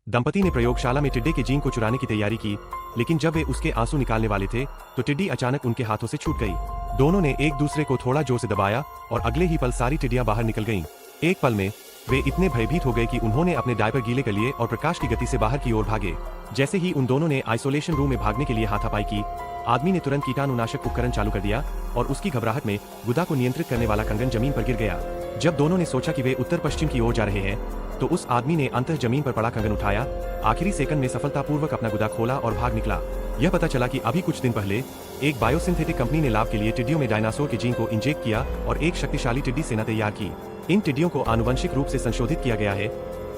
दंपति ने प्रयोगशाला में टिड्डे के जीन को चुराने की तैयारी की, लेकिन जब वे उसके आंसू निकालने वाले थे तो टिड्डी अचानक उनके हाथों से छूट गई। दोनों ने एक दूसरे को थोड़ा जोर से दबाया और अगले ही पल सारी टिड्डियां बाहर निकल गईं। एक पल में वे इतने भयभीत हो गए कि उन्होंने अपने डायपर गीले कर लिए और प्रकाश की गति से बाहर की ओर भागे। जैसे ही उन दोनों ने आइसोलेशन रूम में भागने के लिए हाथापाई की, आदमी ने तुरंत कीटाणुनाशक उपकरण चालू कर दिया और उसकी घबराहट में गुदा को नियंत्रित करने वाला कंगन जमीन पर गिर गया। जब दोनों ने सोचा कि वे उत्तर पश्चिम की ओर जा रहे हैं, तो उस आदमी ने अंततः जमीन पर पड़ा कंगन उठाया, आखिरी सेकंड में सफलतापूर्वक अपना गुदा खोला और भाग निकला। यह पता चला कि अभी कुछ दिन पहले एक बायोसिंथेटिक कंपनी ने लाभ के लिए टिड्डियों में डायनासोर के जीन को इंजेक्ट किया और एक शक्तिशाली टिड्डी सेना तैयार की। इन टिड्डियों को आनुवंशिक रूप से संशोधित किया गया है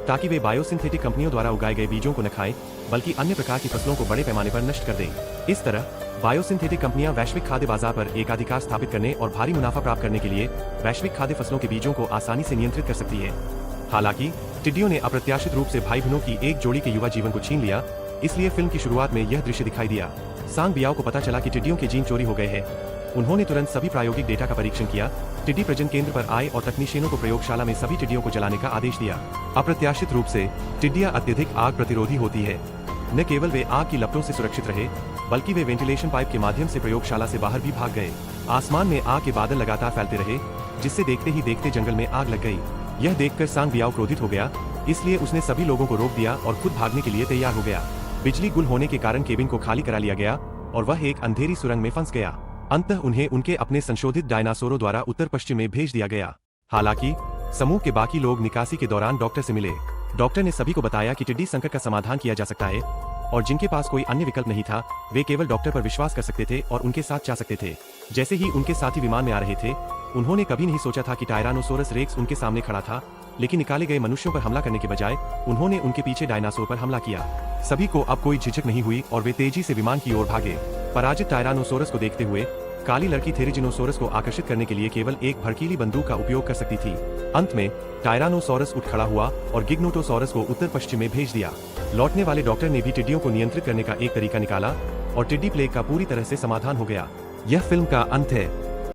ताकि वे बायोसिंथेटिक कंपनियों द्वारा उगाए गए बीजों को न खाएं, बल्कि अन्य प्रकार की फसलों को बड़े पैमाने पर नष्ट कर दें। इस तरह बायोसिंथेटिक कंपनियां वैश्विक खाद्य बाजार पर एकाधिकार स्थापित करने और भारी मुनाफा प्राप्त करने के लिए वैश्विक खाद्य फसलों के बीजों को आसानी से नियंत्रित कर सकती है। हालांकि टिड्डियों ने अप्रत्याशित रूप से भाई बहनों की एक जोड़ी के युवा जीवन को छीन लिया, इसलिए फिल्म की शुरुआत में यह दृश्य दिखाई दिया। सांग बियाओ को पता चला कि टिड्डियों के जीन चोरी हो गए हैं। उन्होंने तुरंत सभी प्रायोगिक डेटा का परीक्षण किया, टिड्डी प्रजनन केंद्र पर आए और तकनीशियनों को प्रयोगशाला में सभी टिड्डियों को जलाने का आदेश दिया। अप्रत्याशित रूप से टिड्डियां अत्यधिक आग प्रतिरोधी होती है। न केवल वे आग की लपटों से सुरक्षित रहे, बल्कि वे वेंटिलेशन पाइप के माध्यम से प्रयोगशाला से बाहर भी भाग गए। आसमान में आग के बादल लगातार फैलते रहे, जिससे देखते ही देखते जंगल में आग लग गई। यह देखकर सांग बियाओ क्रोधित हो गया, इसलिए उसने सभी लोगों को रोक दिया और खुद भागने के लिए तैयार हो गया। बिजली गुल होने के कारण केबिन को खाली करा लिया गया और वह एक अंधेरी सुरंग में फंस गया। अंततः उन्हें उनके अपने संशोधित डायनासोरों द्वारा उत्तर पश्चिम में भेज दिया गया। हालांकि समूह के बाकी लोग निकासी के दौरान डॉक्टर से मिले। डॉक्टर ने सभी को बताया कि टिड्डी संकट का समाधान किया जा सकता है और जिनके पास कोई अन्य विकल्प नहीं था, वे केवल डॉक्टर पर विश्वास कर सकते थे और उनके साथ जा सकते थे। जैसे ही उनके साथी विमान में आ रहे थे, उन्होंने कभी नहीं सोचा था कि टायरानोसोरस रेक्स उनके सामने खड़ा था, लेकिन निकाले गए मनुष्यों पर हमला करने के बजाय उन्होंने उनके पीछे डायनासोर पर हमला किया। सभी को अब कोई झिझक नहीं हुई और वे तेजी से विमान की ओर भागे। पराजित टायरानोसोरस को देखते हुए काली लड़की थेरिजिनोसोरस को आकर्षित करने के लिए केवल एक भड़कीली बंदूक का उपयोग कर सकती थी। अंत में टायरानोसोरस उठ खड़ा हुआ और गिग्नोटोसोरस को उत्तर पश्चिम में भेज दिया। लौटने वाले डॉक्टर ने भी टिड्डियों को नियंत्रित करने का एक तरीका निकाला और टिड्डी प्लेग का पूरी तरह से समाधान हो गया। यह फिल्म का अंत है।